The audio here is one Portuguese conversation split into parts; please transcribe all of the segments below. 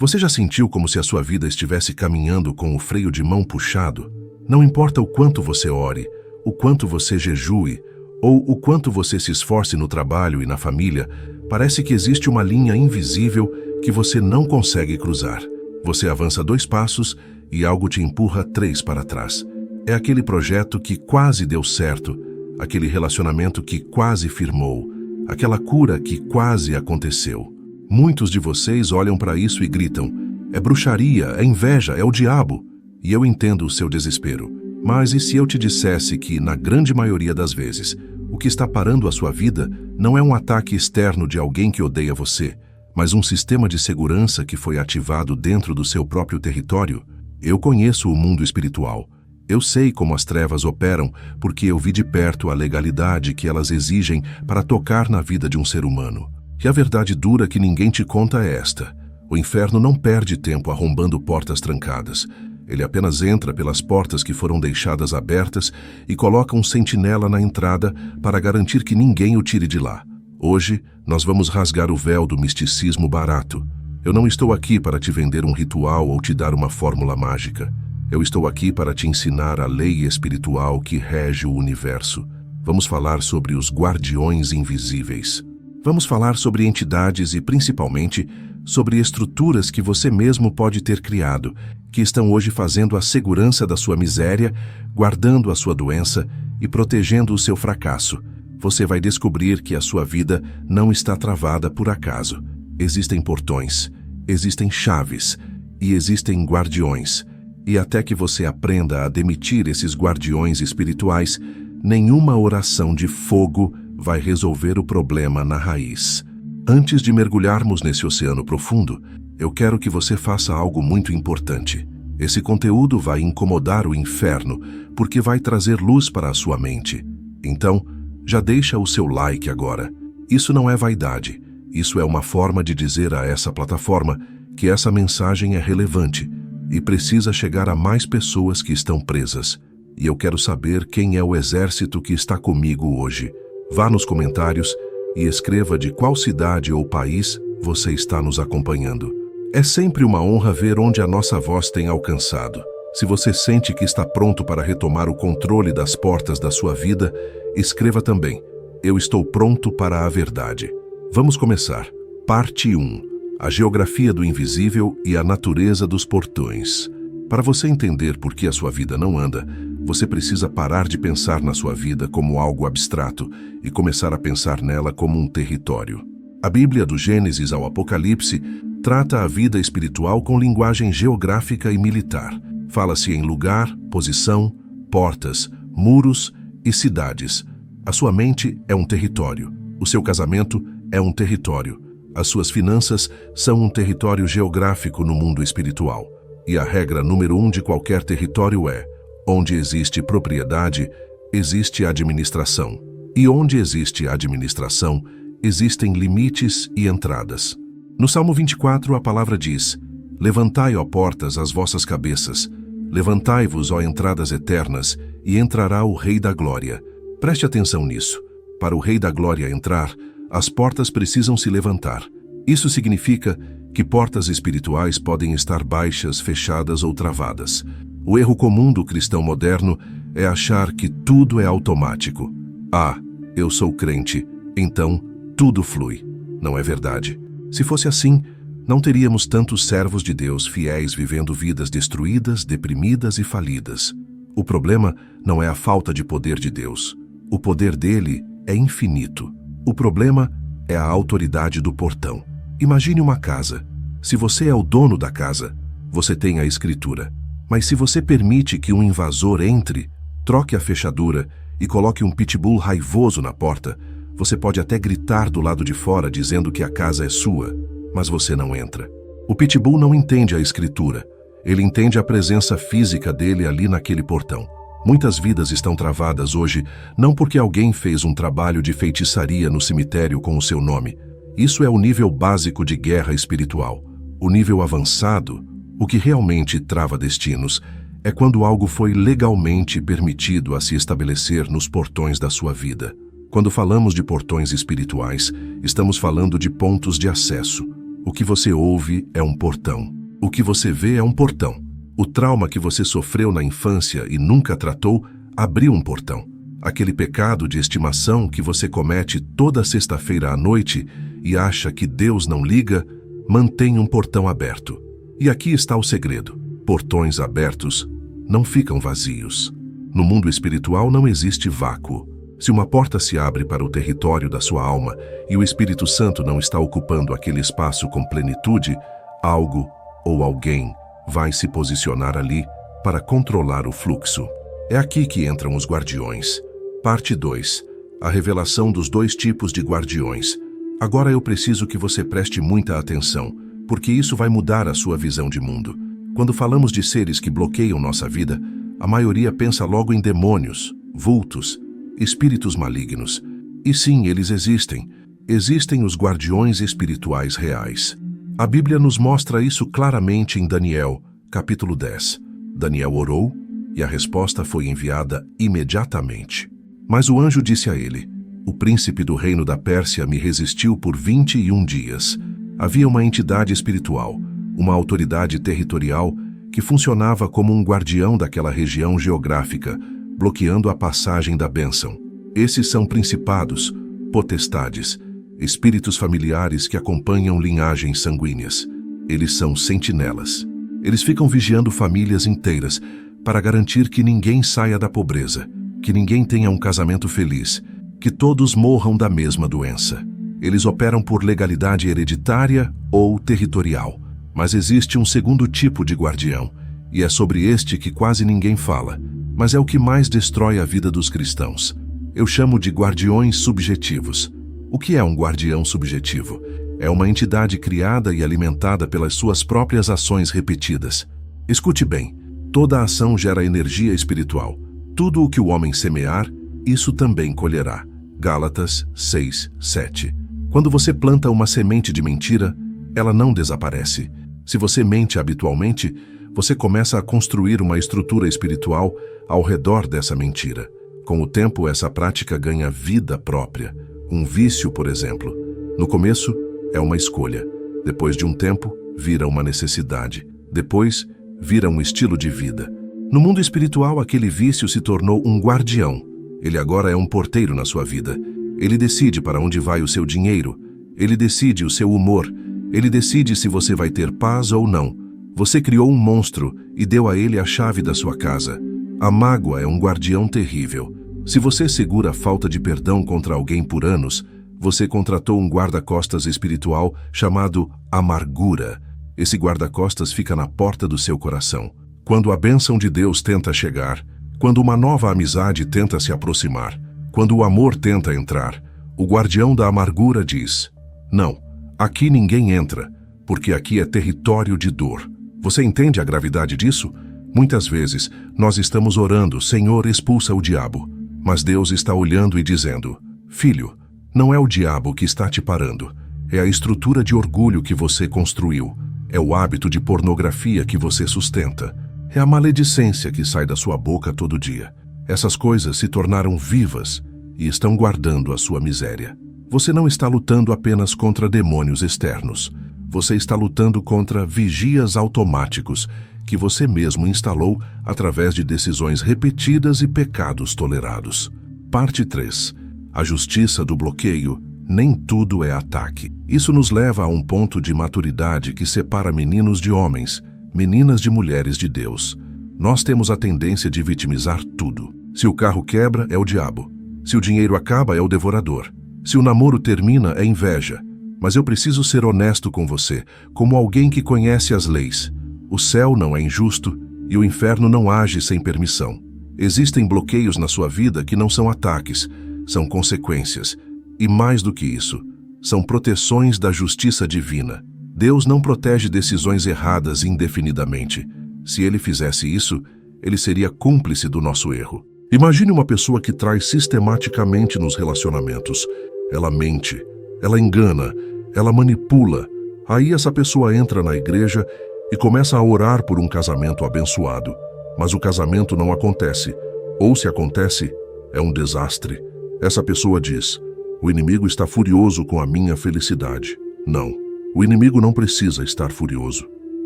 Você já sentiu como se a sua vida estivesse caminhando com o freio de mão puxado? Não importa o quanto você ore, o quanto você jejue, ou o quanto você se esforce no trabalho e na família, parece que existe uma linha invisível que você não consegue cruzar. Você avança 2 passos e algo te empurra 3 para trás. É aquele projeto que quase deu certo, aquele relacionamento que quase firmou, aquela cura que quase aconteceu. Muitos de vocês olham para isso e gritam: é bruxaria, é inveja, é o diabo. E eu entendo o seu desespero. Mas e se eu te dissesse que, na grande maioria das vezes, o que está parando a sua vida não é um ataque externo de alguém que odeia você, mas um sistema de segurança que foi ativado dentro do seu próprio território? Eu conheço o mundo espiritual. Eu sei como as trevas operam porque eu vi de perto a legalidade que elas exigem para tocar na vida de um ser humano. E a verdade dura que ninguém te conta é esta: o inferno não perde tempo arrombando portas trancadas. Ele apenas entra pelas portas que foram deixadas abertas e coloca um sentinela na entrada para garantir que ninguém o tire de lá. Hoje, nós vamos rasgar o véu do misticismo barato. Eu não estou aqui para te vender um ritual ou te dar uma fórmula mágica. Eu estou aqui para te ensinar a lei espiritual que rege o universo. Vamos falar sobre os guardiões invisíveis. Vamos falar sobre entidades e, principalmente, sobre estruturas que você mesmo pode ter criado, que estão hoje fazendo a segurança da sua miséria, guardando a sua doença e protegendo o seu fracasso. Você vai descobrir que a sua vida não está travada por acaso. Existem portões, existem chaves e existem guardiões. E até que você aprenda a demitir esses guardiões espirituais, nenhuma oração de fogo vai resolver o problema na raiz. Antes de mergulharmos nesse oceano profundo, eu quero que você faça algo muito importante. Esse conteúdo vai incomodar o inferno, porque vai trazer luz para a sua mente. Então, já deixa o seu like agora. Isso não é vaidade. Isso é uma forma de dizer a essa plataforma que essa mensagem é relevante e precisa chegar a mais pessoas que estão presas. E eu quero saber quem é o exército que está comigo hoje. Vá nos comentários e escreva de qual cidade ou país você está nos acompanhando. É sempre uma honra ver onde a nossa voz tem alcançado. Se você sente que está pronto para retomar o controle das portas da sua vida, escreva também: eu estou pronto para a verdade. Vamos começar. Parte 1. A geografia do invisível e a natureza dos portões. Para você entender por que a sua vida não anda, você precisa parar de pensar na sua vida como algo abstrato e começar a pensar nela como um território. A Bíblia, do Gênesis ao Apocalipse, trata a vida espiritual com linguagem geográfica e militar. Fala-se em lugar, posição, portas, muros e cidades. A sua mente é um território. O seu casamento é um território. As suas finanças são um território geográfico no mundo espiritual. E a regra número 1 de qualquer território é: onde existe propriedade, existe administração. E onde existe administração, existem limites e entradas. No Salmo 24, a palavra diz: levantai, ó portas, as vossas cabeças. Levantai-vos, ó entradas eternas, e entrará o Rei da Glória. Preste atenção nisso. Para o Rei da Glória entrar, as portas precisam se levantar. Isso significa que portas espirituais podem estar baixas, fechadas ou travadas. O erro comum do cristão moderno é achar que tudo é automático. Ah, eu sou crente, então tudo flui. Não é verdade. Se fosse assim, não teríamos tantos servos de Deus fiéis vivendo vidas destruídas, deprimidas e falidas. O problema não é a falta de poder de Deus. O poder dele é infinito. O problema é a autoridade do portão. Imagine uma casa. Se você é o dono da casa, você tem a escritura. Mas se você permite que um invasor entre, troque a fechadura e coloque um pitbull raivoso na porta, você pode até gritar do lado de fora dizendo que a casa é sua, mas você não entra. O pitbull não entende a escritura. Ele entende a presença física dele ali naquele portão. Muitas vidas estão travadas hoje não porque alguém fez um trabalho de feitiçaria no cemitério com o seu nome. Isso é o nível básico de guerra espiritual. O nível avançado, o que realmente trava destinos, é quando algo foi legalmente permitido a se estabelecer nos portões da sua vida. Quando falamos de portões espirituais, estamos falando de pontos de acesso. O que você ouve é um portão. O que você vê é um portão. O trauma que você sofreu na infância e nunca tratou abriu um portão. Aquele pecado de estimação que você comete toda sexta-feira à noite e acha que Deus não liga, mantém um portão aberto. E aqui está o segredo: portões abertos não ficam vazios. No mundo espiritual não existe vácuo. Se uma porta se abre para o território da sua alma e o Espírito Santo não está ocupando aquele espaço com plenitude, algo ou alguém vai se posicionar ali para controlar o fluxo. É aqui que entram os guardiões. Parte 2. A revelação dos 2 tipos de guardiões. Agora eu preciso que você preste muita atenção, porque isso vai mudar a sua visão de mundo. Quando falamos de seres que bloqueiam nossa vida, a maioria pensa logo em demônios, vultos, espíritos malignos. E sim, eles existem. Existem os guardiões espirituais reais. A Bíblia nos mostra isso claramente em Daniel, capítulo 10. Daniel orou e a resposta foi enviada imediatamente. Mas o anjo disse a ele: o príncipe do reino da Pérsia me resistiu por 21 dias. Havia uma entidade espiritual, uma autoridade territorial que funcionava como um guardião daquela região geográfica, bloqueando a passagem da bênção. Esses são principados, potestades, espíritos familiares que acompanham linhagens sanguíneas. Eles são sentinelas. Eles ficam vigiando famílias inteiras para garantir que ninguém saia da pobreza, que ninguém tenha um casamento feliz, que todos morram da mesma doença. Eles operam por legalidade hereditária ou territorial. Mas existe um segundo tipo de guardião, e é sobre este que quase ninguém fala, mas é o que mais destrói a vida dos cristãos. Eu chamo de guardiões subjetivos. O que é um guardião subjetivo? É uma entidade criada e alimentada pelas suas próprias ações repetidas. Escute bem, toda ação gera energia espiritual. Tudo o que o homem semear, isso também colherá. Gálatas 6:7. Quando você planta uma semente de mentira, ela não desaparece. Se você mente habitualmente, você começa a construir uma estrutura espiritual ao redor dessa mentira. Com o tempo, essa prática ganha vida própria. Um vício, por exemplo. No começo, é uma escolha. Depois de um tempo, vira uma necessidade. Depois, vira um estilo de vida. No mundo espiritual, aquele vício se tornou um guardião. Ele agora é um porteiro na sua vida. Ele decide para onde vai o seu dinheiro. Ele decide o seu humor. Ele decide se você vai ter paz ou não. Você criou um monstro e deu a ele a chave da sua casa. A mágoa é um guardião terrível. Se você segura a falta de perdão contra alguém por anos, você contratou um guarda-costas espiritual chamado amargura. Esse guarda-costas fica na porta do seu coração. Quando a bênção de Deus tenta chegar, quando uma nova amizade tenta se aproximar, quando o amor tenta entrar, o guardião da amargura diz: não, aqui ninguém entra, porque aqui é território de dor. Você entende a gravidade disso? Muitas vezes, nós estamos orando: Senhor, expulsa o diabo. Mas Deus está olhando e dizendo: filho, não é o diabo que está te parando. É a estrutura de orgulho que você construiu. É o hábito de pornografia que você sustenta. É a maledicência que sai da sua boca todo dia. Essas coisas se tornaram vivas e estão guardando a sua miséria. Você não está lutando apenas contra demônios externos. Você está lutando contra vigias automáticos que você mesmo instalou através de decisões repetidas e pecados tolerados. Parte 3. A justiça do bloqueio. Nem tudo é ataque. Isso nos leva a um ponto de maturidade que separa meninos de homens, meninas de mulheres de Deus. Nós temos a tendência de vitimizar tudo. Se o carro quebra, é o diabo. Se o dinheiro acaba, é o devorador. Se o namoro termina, é inveja. Mas eu preciso ser honesto com você, como alguém que conhece as leis. O céu não é injusto e o inferno não age sem permissão. Existem bloqueios na sua vida que não são ataques, são consequências. E mais do que isso, são proteções da justiça divina. Deus não protege decisões erradas indefinidamente. Se ele fizesse isso, ele seria cúmplice do nosso erro. Imagine uma pessoa que trai sistematicamente nos relacionamentos. Ela mente, ela engana, ela manipula. Aí essa pessoa entra na igreja e começa a orar por um casamento abençoado. Mas o casamento não acontece. Ou se acontece, é um desastre. Essa pessoa diz: o inimigo está furioso com a minha felicidade. Não, O inimigo não precisa estar furioso.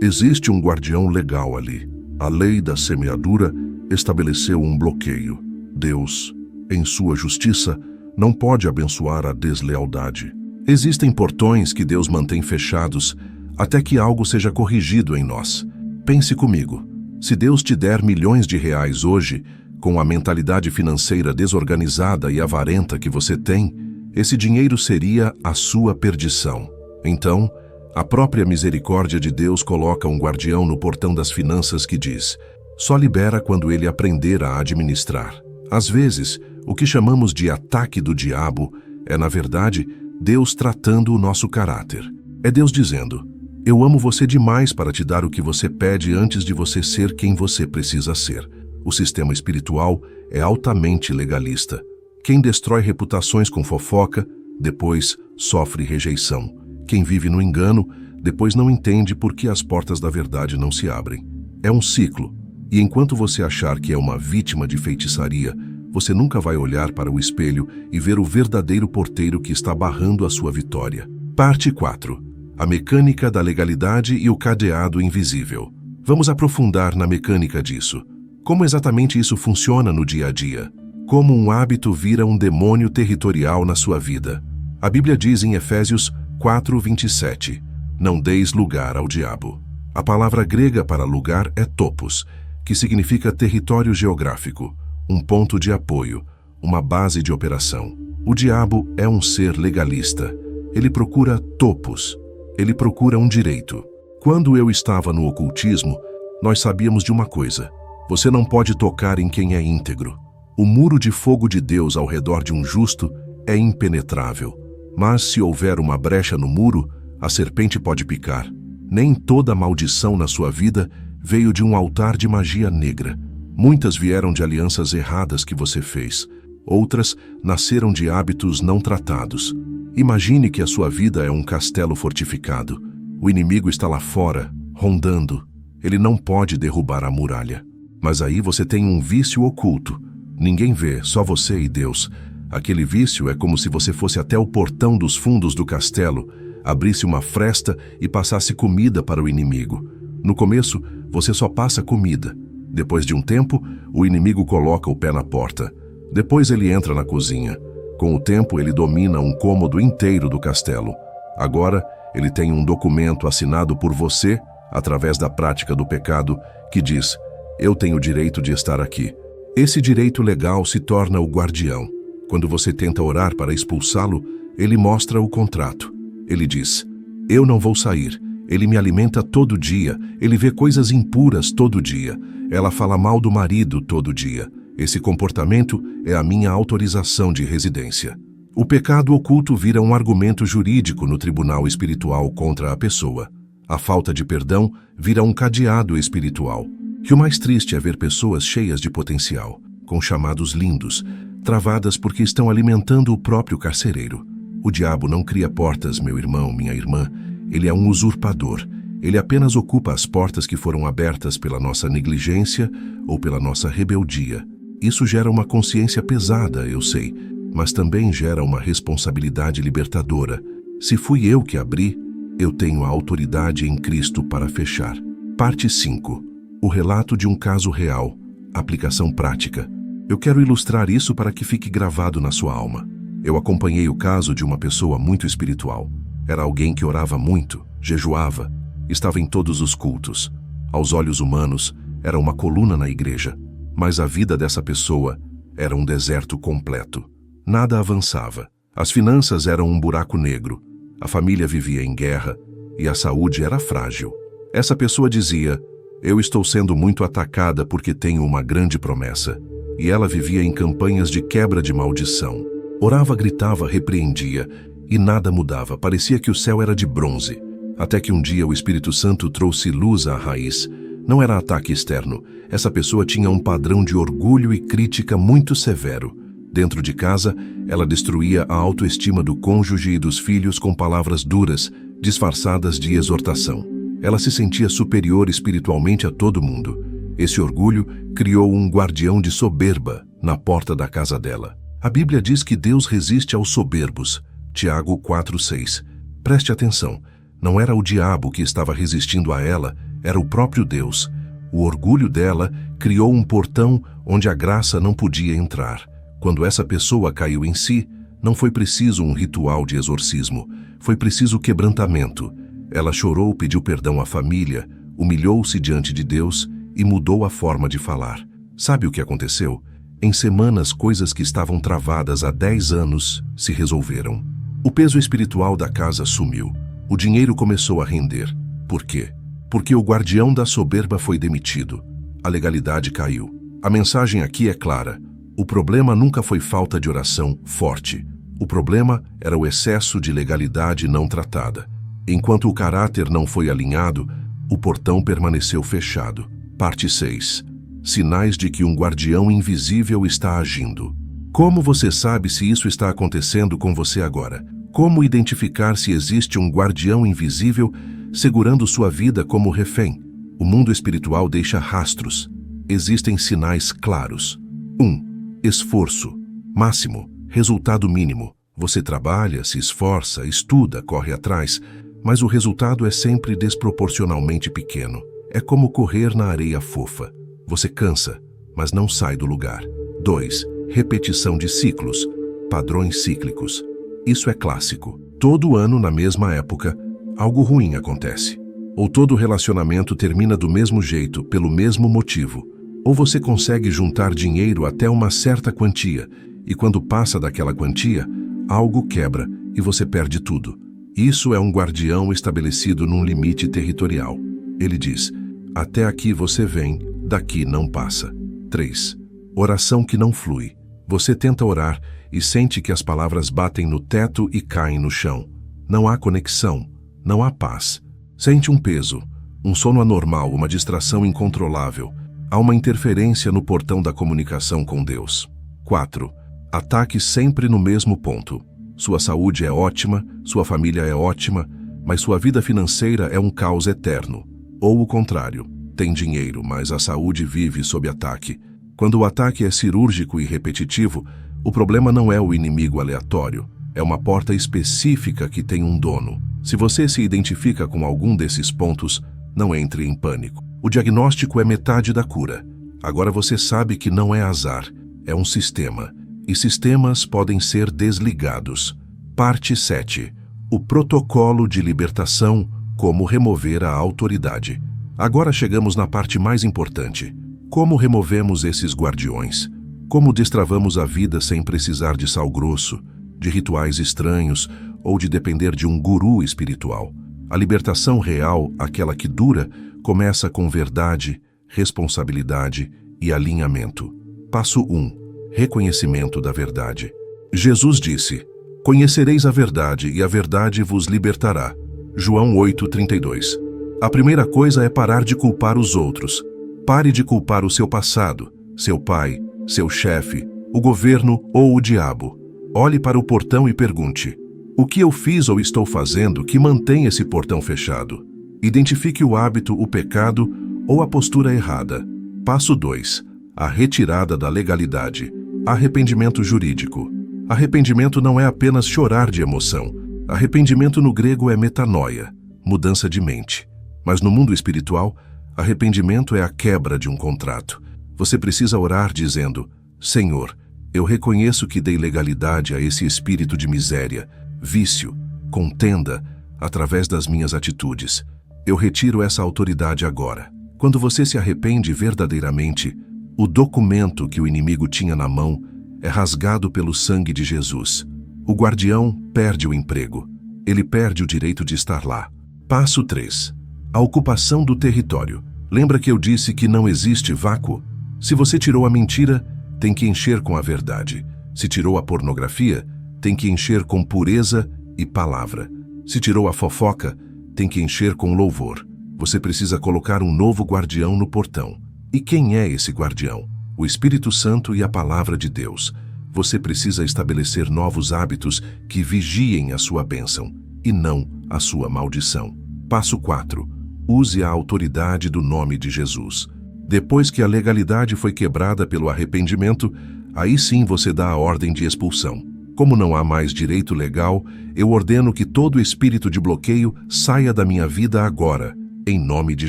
Existe um guardião legal ali. A lei da semeadura estabeleceu um bloqueio. Deus, em sua justiça, não pode abençoar a deslealdade. Existem portões que Deus mantém fechados até que algo seja corrigido em nós. Pense comigo. Se Deus te der milhões de reais hoje, com a mentalidade financeira desorganizada e avarenta que você tem, esse dinheiro seria a sua perdição. Então, a própria misericórdia de Deus coloca um guardião no portão das finanças que diz: só libera quando ele aprender a administrar. Às vezes, o que chamamos de ataque do diabo é, na verdade, Deus tratando o nosso caráter. É Deus dizendo: eu amo você demais para te dar o que você pede antes de você ser quem você precisa ser. O sistema espiritual é altamente legalista. Quem destrói reputações com fofoca, depois sofre rejeição. Quem vive no engano, depois não entende por que as portas da verdade não se abrem. É um ciclo, e enquanto você achar que é uma vítima de feitiçaria, você nunca vai olhar para o espelho e ver o verdadeiro porteiro que está barrando a sua vitória. Parte 4. A mecânica da legalidade e o cadeado invisível. Vamos aprofundar na mecânica disso. Como exatamente isso funciona no dia a dia? Como um hábito vira um demônio territorial na sua vida? A Bíblia diz em Efésios 4:27, não deis lugar ao diabo. A palavra grega para lugar é topos, que significa território geográfico, um ponto de apoio, uma base de operação. O diabo é um ser legalista. Ele procura topos. Ele procura um direito. Quando eu estava no ocultismo, nós sabíamos de uma coisa: você não pode tocar em quem é íntegro. O muro de fogo de Deus ao redor de um justo é impenetrável. Mas se houver uma brecha no muro, a serpente pode picar. Nem toda maldição na sua vida veio de um altar de magia negra. Muitas vieram de alianças erradas que você fez. Outras nasceram de hábitos não tratados. Imagine que a sua vida é um castelo fortificado. O inimigo está lá fora, rondando. Ele não pode derrubar a muralha. Mas aí você tem um vício oculto. Ninguém vê, só você e Deus. Aquele vício é como se você fosse até o portão dos fundos do castelo, abrisse uma fresta e passasse comida para o inimigo. No começo, você só passa comida. Depois de um tempo, o inimigo coloca o pé na porta. Depois ele entra na cozinha. Com o tempo, ele domina um cômodo inteiro do castelo. Agora, ele tem um documento assinado por você, através da prática do pecado, que diz: eu tenho o direito de estar aqui. Esse direito legal se torna o guardião. Quando você tenta orar para expulsá-lo, ele mostra o contrato. Ele diz: eu não vou sair. Ele me alimenta todo dia. Ele vê coisas impuras todo dia. Ela fala mal do marido todo dia. Esse comportamento é a minha autorização de residência. O pecado oculto vira um argumento jurídico no tribunal espiritual contra a pessoa. A falta de perdão vira um cadeado espiritual. E o mais triste é ver pessoas cheias de potencial, com chamados lindos, travadas porque estão alimentando o próprio carcereiro. O diabo não cria portas, meu irmão, minha irmã. Ele é um usurpador. Ele apenas ocupa as portas que foram abertas pela nossa negligência ou pela nossa rebeldia. Isso gera uma consciência pesada, eu sei, mas também gera uma responsabilidade libertadora. Se fui eu que abri, eu tenho a autoridade em Cristo para fechar. Parte 5. O relato de um caso real. Aplicação prática. Eu quero ilustrar isso para que fique gravado na sua alma. Eu acompanhei o caso de uma pessoa muito espiritual. Era alguém que orava muito, jejuava, estava em todos os cultos. Aos olhos humanos, era uma coluna na igreja. Mas a vida dessa pessoa era um deserto completo. Nada avançava. As finanças eram um buraco negro. A família vivia em guerra e a saúde era frágil. Essa pessoa dizia: eu estou sendo muito atacada porque tenho uma grande promessa. E ela vivia em campanhas de quebra de maldição. Orava, gritava, repreendia, e nada mudava. Parecia que o céu era de bronze. Até que um dia o Espírito Santo trouxe luz à raiz. Não era ataque externo. Essa pessoa tinha um padrão de orgulho e crítica muito severo. Dentro de casa, ela destruía a autoestima do cônjuge e dos filhos com palavras duras, disfarçadas de exortação. Ela se sentia superior espiritualmente a todo mundo. Esse orgulho criou um guardião de soberba na porta da casa dela. A Bíblia diz que Deus resiste aos soberbos. Tiago 4:6. Preste atenção. Não era o diabo que estava resistindo a ela, era o próprio Deus. O orgulho dela criou um portão onde a graça não podia entrar. Quando essa pessoa caiu em si, não foi preciso um ritual de exorcismo, foi preciso quebrantamento. Ela chorou, pediu perdão à família, humilhou-se diante de Deus e mudou a forma de falar. Sabe o que aconteceu? Em semanas, coisas que estavam travadas há 10 anos se resolveram. O peso espiritual da casa sumiu. O dinheiro começou a render. Por quê? Porque o guardião da soberba foi demitido. A legalidade caiu. A mensagem aqui é clara. O problema nunca foi falta de oração forte. O problema era o excesso de legalidade não tratada. Enquanto o caráter não foi alinhado, o portão permaneceu fechado. Parte 6. Sinais de que um guardião invisível está agindo. Como você sabe se isso está acontecendo com você agora? Como identificar se existe um guardião invisível segurando sua vida como refém? O mundo espiritual deixa rastros. Existem sinais claros. 1. Esforço. Máximo. Resultado mínimo. Você trabalha, se esforça, estuda, corre atrás, mas o resultado é sempre desproporcionalmente pequeno. É como correr na areia fofa. Você cansa, mas não sai do lugar. 2. Repetição de ciclos, padrões cíclicos. Isso é clássico. Todo ano, na mesma época, algo ruim acontece. Ou todo relacionamento termina do mesmo jeito, pelo mesmo motivo. Ou você consegue juntar dinheiro até uma certa quantia, e quando passa daquela quantia, algo quebra e você perde tudo. Isso é um guardião estabelecido num limite territorial. Ele diz: até aqui você vem, daqui não passa. 3. Oração que não flui. Você tenta orar e sente que as palavras batem no teto e caem no chão. Não há conexão, não há paz. Sente um peso, um sono anormal, uma distração incontrolável. Há uma interferência no portão da comunicação com Deus. 4. Ataque sempre no mesmo ponto. Sua saúde é ótima, sua família é ótima, mas sua vida financeira é um caos eterno. Ou o contrário, tem dinheiro, mas a saúde vive sob ataque. Quando o ataque é cirúrgico e repetitivo, o problema não é o inimigo aleatório, é uma porta específica que tem um dono. Se você se identifica com algum desses pontos, não entre em pânico. O diagnóstico é metade da cura. Agora você sabe que não é azar, é um sistema. E sistemas podem ser desligados. Parte 7. O protocolo de libertação, como remover a autoridade. Agora chegamos na parte mais importante. Como removemos esses guardiões? Como destravamos a vida sem precisar de sal grosso, de rituais estranhos ou de depender de um guru espiritual? A libertação real, aquela que dura, começa com verdade, responsabilidade e alinhamento. Passo 1. Reconhecimento da verdade. Jesus disse: conhecereis a verdade e a verdade vos libertará. João 8:32. A primeira coisa é parar de culpar os outros. Pare de culpar o seu passado, seu pai, seu chefe, o governo ou o diabo. Olhe para o portão e pergunte: o que eu fiz ou estou fazendo que mantém esse portão fechado? Identifique o hábito, o pecado ou a postura errada. Passo 2. A retirada da legalidade. Arrependimento jurídico. Arrependimento não é apenas chorar de emoção. Arrependimento no grego é metanoia, mudança de mente. Mas no mundo espiritual, arrependimento é a quebra de um contrato. Você precisa orar dizendo: Senhor, eu reconheço que dei legalidade a esse espírito de miséria, vício, contenda, através das minhas atitudes. Eu retiro essa autoridade agora. Quando você se arrepende verdadeiramente, o documento que o inimigo tinha na mão é rasgado pelo sangue de Jesus. O guardião perde o emprego. Ele perde o direito de estar lá. Passo 3. A ocupação do território. Lembra que eu disse que não existe vácuo? Se você tirou a mentira, tem que encher com a verdade. Se tirou a pornografia, tem que encher com pureza e palavra. Se tirou a fofoca, tem que encher com louvor. Você precisa colocar um novo guardião no portão. E quem é esse guardião? O Espírito Santo e a Palavra de Deus. Você precisa estabelecer novos hábitos que vigiem a sua bênção e não a sua maldição. Passo 4. Use a autoridade do nome de Jesus. Depois que a legalidade foi quebrada pelo arrependimento, aí sim você dá a ordem de expulsão. Como não há mais direito legal, eu ordeno que todo espírito de bloqueio saia da minha vida agora, em nome de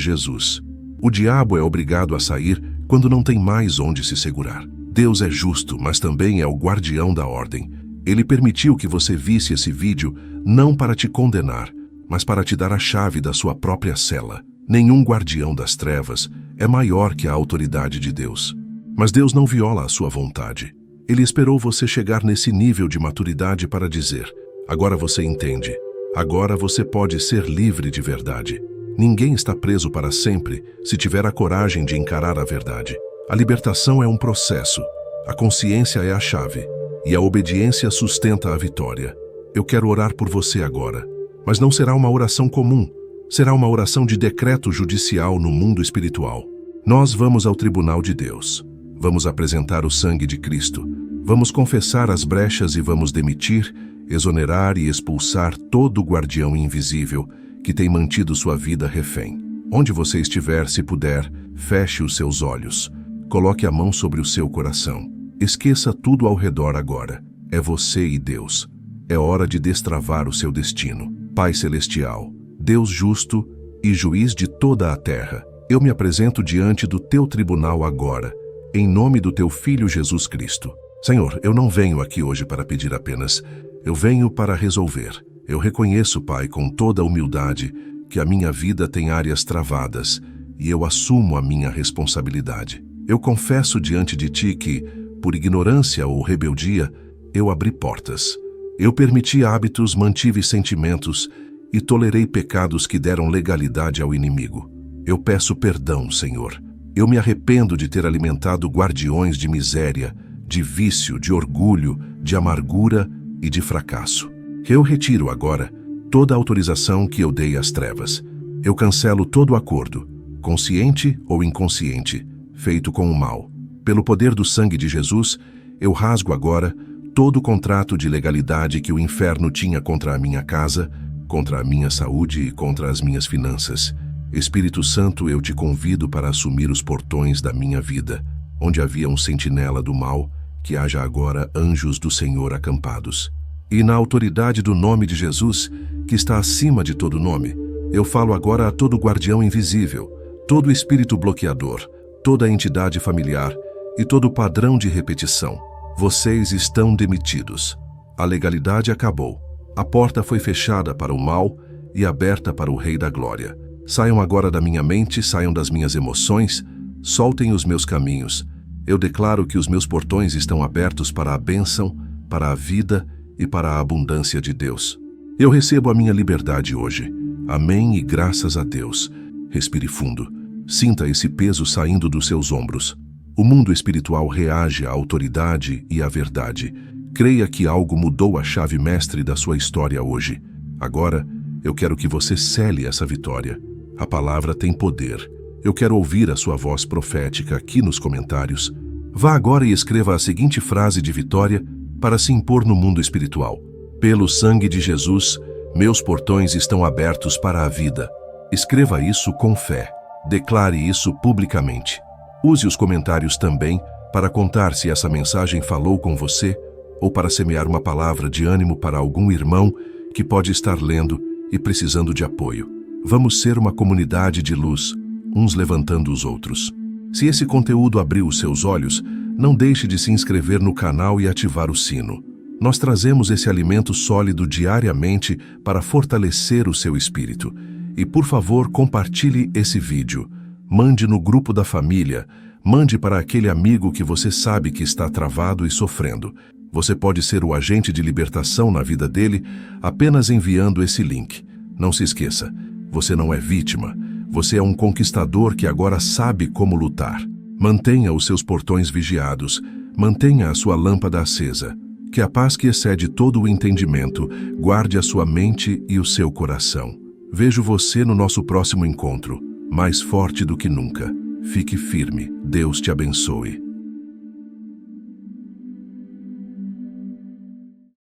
Jesus. O diabo é obrigado a sair quando não tem mais onde se segurar. Deus é justo, mas também é o guardião da ordem. Ele permitiu que você visse esse vídeo não para te condenar, mas para te dar a chave da sua própria cela. Nenhum guardião das trevas é maior que a autoridade de Deus. Mas Deus não viola a sua vontade. Ele esperou você chegar nesse nível de maturidade para dizer: agora você entende. Agora você pode ser livre de verdade. Ninguém está preso para sempre se tiver a coragem de encarar a verdade. A libertação é um processo. A consciência é a chave. E a obediência sustenta a vitória. Eu quero orar por você agora. Mas não será uma oração comum. Será uma oração de decreto judicial no mundo espiritual. Nós vamos ao tribunal de Deus. Vamos apresentar o sangue de Cristo. Vamos confessar as brechas e vamos demitir, exonerar e expulsar todo guardião invisível que tem mantido sua vida refém. Onde você estiver, se puder, feche os seus olhos. Coloque a mão sobre o seu coração. Esqueça tudo ao redor agora. É você e Deus. É hora de destravar o seu destino. Pai Celestial, Deus justo e juiz de toda a terra, eu me apresento diante do teu tribunal agora, em nome do teu Filho Jesus Cristo. Senhor, eu não venho aqui hoje para pedir apenas, eu venho para resolver. Eu reconheço, Pai, com toda a humildade, que a minha vida tem áreas travadas e eu assumo a minha responsabilidade. Eu confesso diante de Ti que, por ignorância ou rebeldia, eu abri portas. Eu permiti hábitos, mantive sentimentos e tolerei pecados que deram legalidade ao inimigo. Eu peço perdão, Senhor. Eu me arrependo de ter alimentado guardiões de miséria, de vício, de orgulho, de amargura e de fracasso. Eu retiro agora toda a autorização que eu dei às trevas. Eu cancelo todo acordo, consciente ou inconsciente, feito com o mal. Pelo poder do sangue de Jesus, eu rasgo agora todo o contrato de legalidade que o inferno tinha contra a minha casa, contra a minha saúde e contra as minhas finanças. Espírito Santo, eu te convido para assumir os portões da minha vida. Onde havia um sentinela do mal, que haja agora anjos do Senhor acampados. E na autoridade do nome de Jesus, que está acima de todo nome, eu falo agora a todo guardião invisível, todo espírito bloqueador, toda entidade familiar e todo padrão de repetição. Vocês estão demitidos. A legalidade acabou. A porta foi fechada para o mal e aberta para o Rei da Glória. Saiam agora da minha mente, saiam das minhas emoções, soltem os meus caminhos. Eu declaro que os meus portões estão abertos para a bênção, para a vida e para a abundância de Deus. Eu recebo a minha liberdade hoje. Amém e graças a Deus. Respire fundo. Sinta esse peso saindo dos seus ombros. O mundo espiritual reage à autoridade e à verdade. Creia que algo mudou a chave mestre da sua história hoje. Agora, eu quero que você cele essa vitória. A palavra tem poder. Eu quero ouvir a sua voz profética aqui nos comentários. Vá agora e escreva a seguinte frase de vitória para se impor no mundo espiritual. Pelo sangue de Jesus, meus portões estão abertos para a vida. Escreva isso com fé. Declare isso publicamente. Use os comentários também para contar se essa mensagem falou com você ou para semear uma palavra de ânimo para algum irmão que pode estar lendo e precisando de apoio. Vamos ser uma comunidade de luz, uns levantando os outros. Se esse conteúdo abriu os seus olhos, não deixe de se inscrever no canal e ativar o sino. Nós trazemos esse alimento sólido diariamente para fortalecer o seu espírito. E por favor, compartilhe esse vídeo. Mande no grupo da família, mande para aquele amigo que você sabe que está travado e sofrendo. Você pode ser o agente de libertação na vida dele apenas enviando esse link. Não se esqueça, você não é vítima. Você é um conquistador que agora sabe como lutar. Mantenha os seus portões vigiados, mantenha a sua lâmpada acesa. Que a paz que excede todo o entendimento guarde a sua mente e o seu coração. Vejo você no nosso próximo encontro, mais forte do que nunca. Fique firme. Deus te abençoe.